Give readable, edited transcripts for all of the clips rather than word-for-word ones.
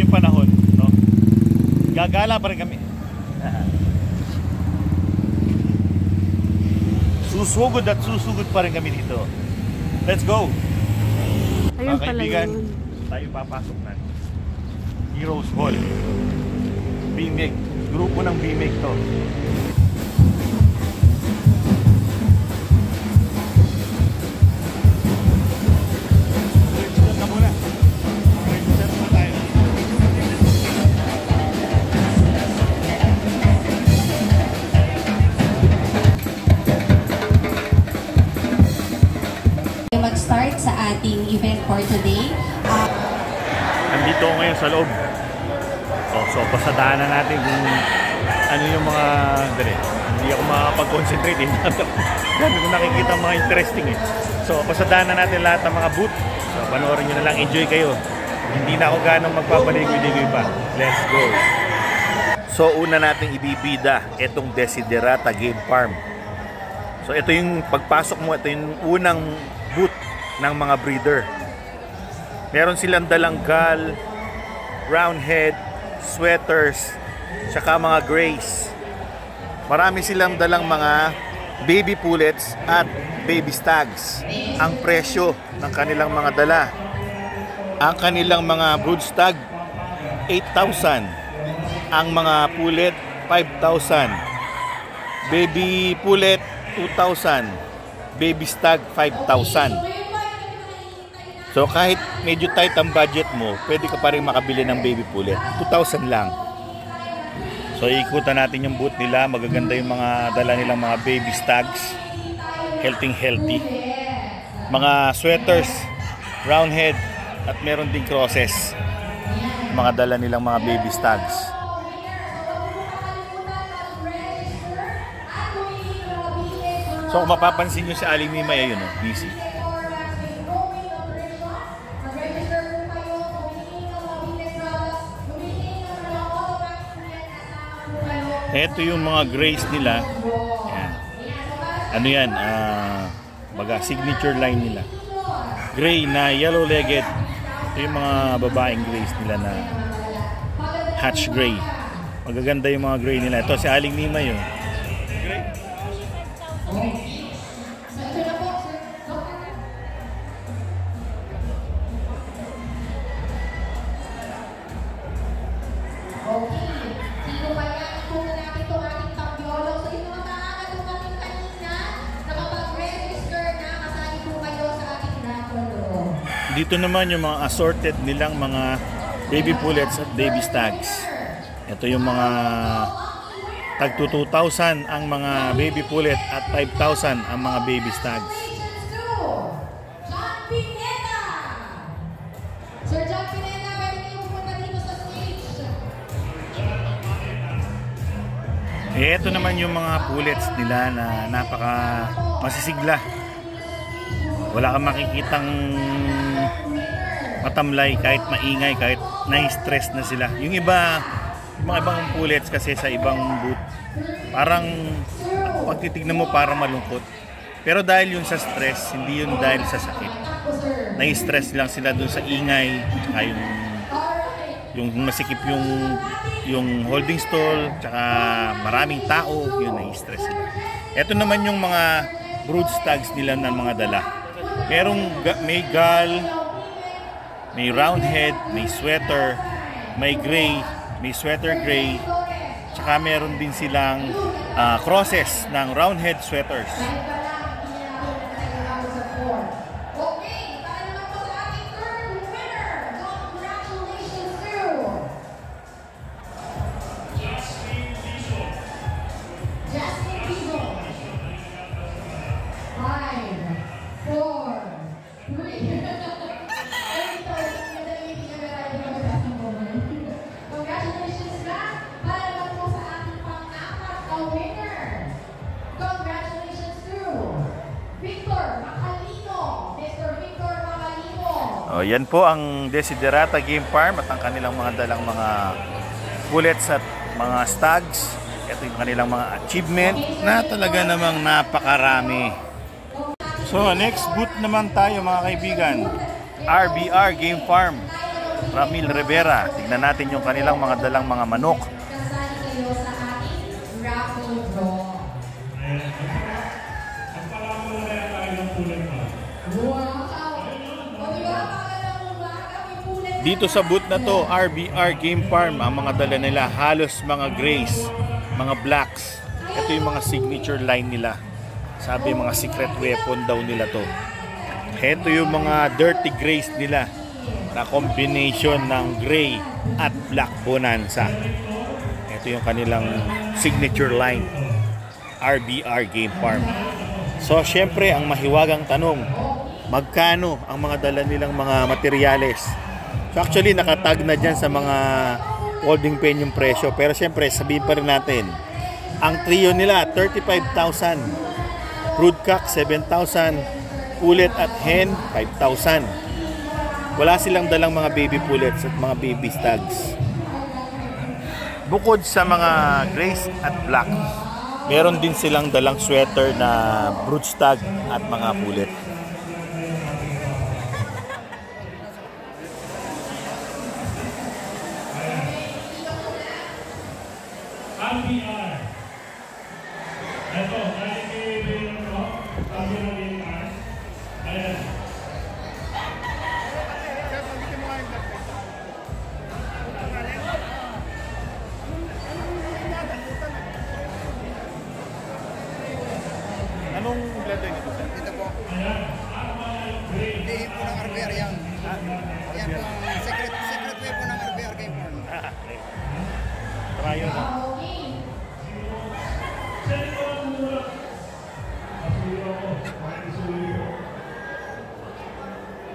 aming panahon, no? Gagala pa rin kami. Susugod at susugod pa rin kami dito. Let's go! Ayun mga pala kaibigan, yun. tayo papasok na Heroes Hall. BMEG, grupo ng BMEG to. Mag-start sa ating event for today. Nandito ako ngayon sa loob. So pasadaanan natin kung ano yung mga hindi ako makapag-concentrate eh. Dami ko nakikita mga interesting eh. So pasadaanan natin lahat ng mga booth. So panoorin nyo na lang, enjoy kayo. Hindi na ako ganong magpapaligoy-ligoy pa. Let's go! So una nating ibibida itong Desiderata Game Farm. So ito yung pagpasok mo, ito yung unang booth ng mga breeder. Meron silang dalang gal, roundhead, sweaters, tsaka mga grays. Marami silang dalang mga baby pullets at baby stags. Ang presyo ng kanilang mga dala, ang kanilang mga brood stag 8,000, ang mga pullet 5,000, baby pullet 2,000, baby stag 5,000. So kahit medyo tight ang budget mo, pwede ka pa rin makabili ng baby pullet. 2,000 lang. So ikutan natin yung booth nila. Magaganda yung mga dala nilang mga baby stags. Healthy. Mga sweaters, roundhead, at meron ding crosses. Mga dala nilang mga baby stags. So kung mapapansin nyo si Aling Mimay, ayun busy. Ito yung mga grays nila. Ayan. Ano yan? Baga signature line nila. Gray na yellow-legged. Ito yung mga babaeng grays nila na hatch gray. Magaganda yung mga gray nila. Ito si Aling Mimay yun. Gray. Dito naman yung mga assorted nilang mga baby pullets at baby stags. Ito yung mga tag 2,000 ang mga baby pullet at 5,000 ang mga baby stags. Sir John Pineda, pwede kayo pupunta dito sa stage. Ito naman yung mga pullets nila na napaka masisigla. Wala kang makikitang matamlay, kahit maingay, kahit na-stress na sila. Yung iba, yung mga ibang pullets kasi sa ibang booth, parang pag titignan mo parang malungkot. Pero dahil yun sa stress, hindi yun dahil sa sakit. Na-stress lang sila dun sa ingay, tsaka yung masikip yung holding stall, tsaka maraming tao, yun na-stress sila. Ito naman yung mga brood stags nila ng mga dala. May gal, may roundhead, may sweater, may gray, may sweater gray, tsaka meron din silang crosses ng roundhead sweaters. Yan po ang Desiderata Game Farm at ang kanilang mga dalang mga bullets at mga stags. Ito yung kanilang mga achievement na talaga namang napakarami. So next booth naman tayo mga kaibigan, RBR Game Farm. Ramil Rivera. Tignan natin yung kanilang mga dalang mga manok. Kasali kayo sa ating raffle draw. Dito sa booth na to, RBR Game Farm, ang mga dala nila halos mga grays, mga blacks. Ito yung mga signature line nila. Sabi mga secret weapon daw nila to. Ito yung mga dirty grays nila na combination ng gray at black bonanza. Ito yung kanilang signature line, RBR Game Farm. So syempre ang mahiwagang tanong, magkano ang mga dala nilang mga materyales? So actually nakatag na dyan sa mga holding pen yung presyo. Pero syempre sabihin pa rin natin, ang trio nila 35,000, broodcock 7,000, pullet at hen 5,000. Wala silang dalang mga baby pullets at mga baby stags. Bukod sa mga grays at black, meron din silang dalang sweater na brood stag at mga pullet. RBR. Ito, natin ito. RBR. Ayan. Anong blender nito, sir? Dito po. Hindi po ng RBR yan. Yan po ang secret way po ng RBR Game Farm. Okay. Try yun.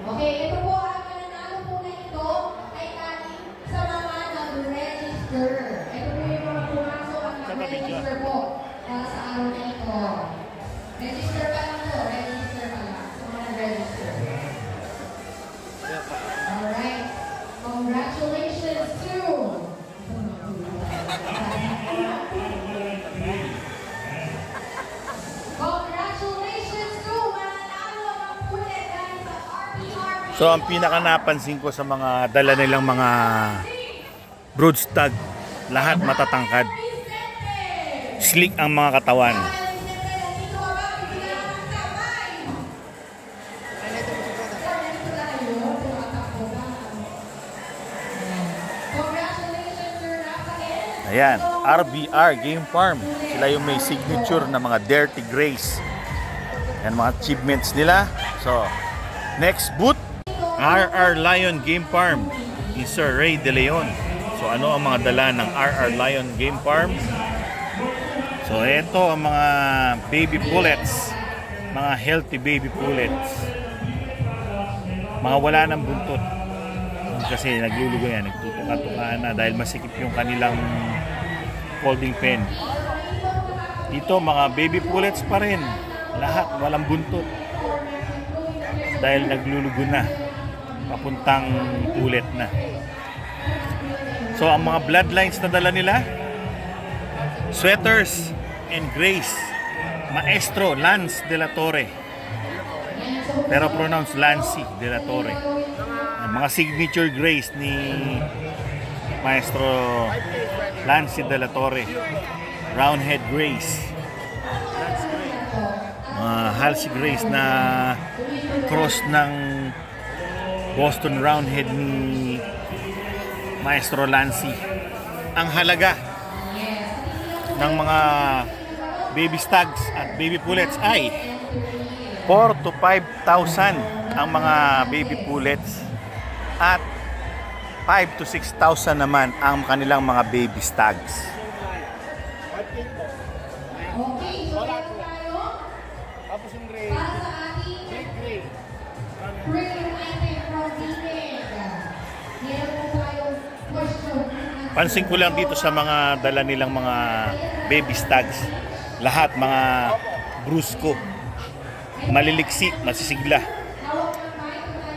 Okay, ito po ang mananalo po na ito ay ating sa mga nag-register. Ito po yung mga pumasok ang nag-register po sa araw na ito. Register pa lang po, register pa lang sa mga nag-register. Alright, congratulations to So ang pinaka napansin ko sa mga dala nilang mga brood stag, lahat matatangkad. Slick ang mga katawan. Ayan, RBR Game Farm. Sila yung may signature na mga dirty grays. Yan mga achievements nila. So, next booth, RR Lion Game Farm ni Sir Ray De Leon. So ano ang mga dala ng RR Lion Game Farm? So ito ang mga baby pullets, mga healthy baby pullets, mga wala ng buntot kasi naglulugo yan, nagtutuka-tukaan na dahil masikip yung kanilang folding pen. Dito mga baby pullets pa rin, lahat walang buntot dahil naglulugo na, papuntang ulit na. So ang mga bloodlines na dala nila, sweaters and grays, Maestro Lance de la Torre, pero pronounced Lancy de la Torre. Ang mga signature grays ni Maestro Lancy de la Torre, roundhead grays, mga Halsey grays na cross ng Boston Roundhead ni Maestro Lancy. Ang halaga ng mga baby stags at baby pullets ay 4,000 to 5,000 ang mga baby pullets at 5,000 to 6,000 naman ang kanilang mga baby stags. Okay, so meron tayo Tapos yung gray. para sa ating premium item from Phoenix. Meron po tayong question. Pansin ko lang dito sa mga dala nilang mga baby stags, lahat mga brusko, maliliksi, masisigla.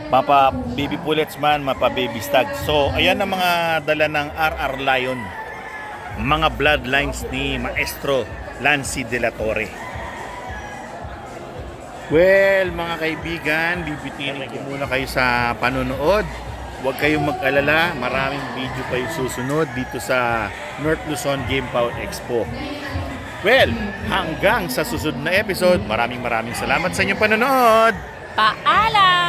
Mapa baby pullets man, mapa baby stags. So ayan ang mga dala ng RR Lion, mga bloodlines ni Maestro Lancy de la Torre. Well, mga kaibigan, bibitinin ko muna kayo sa panonood. huwag kayong mag-alala, maraming video pa yung susunod dito sa North Luzon Game Power Expo. Well, hanggang sa susunod na episode, maraming salamat sa inyong panonood. Paalam!